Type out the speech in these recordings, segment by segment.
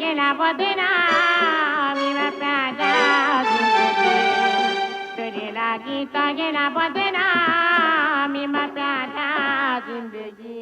गेला बदनाम इमा प्यारा जिंदगी तेरे लागी तो गेला बदनाम इमा प्यारा जिंदगी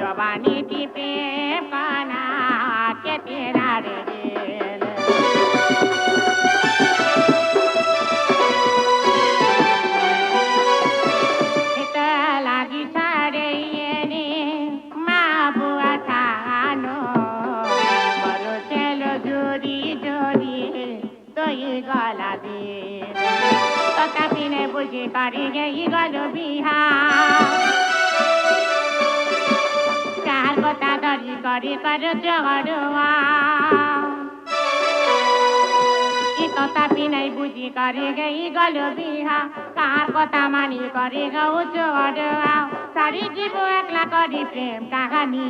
जवानी प्रेम काना के तेरा रे लागी छाड़े ने माँ बुआ ठानो मरो चलो जोड़ी जोड़ी तो ये गला दे तथापि ने बुझी करी गई गलो बिहार কথা ধরি করে কর ঝগড়ুয়া ই তথাপি নাই বুঝি করে গই গল বিহা কার কথা মানি করে গৌ ঝগড়ুয়া সারি জীব একলা করি প্রেম কাহানি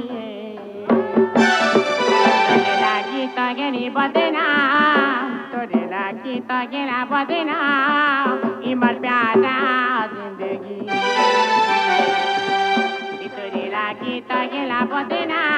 তোরে লাগি তো গেলি বদনাম তোরে লাগি তো গেলা বদনাম ইমর প্যারা জিন্দগি Kita gela bodena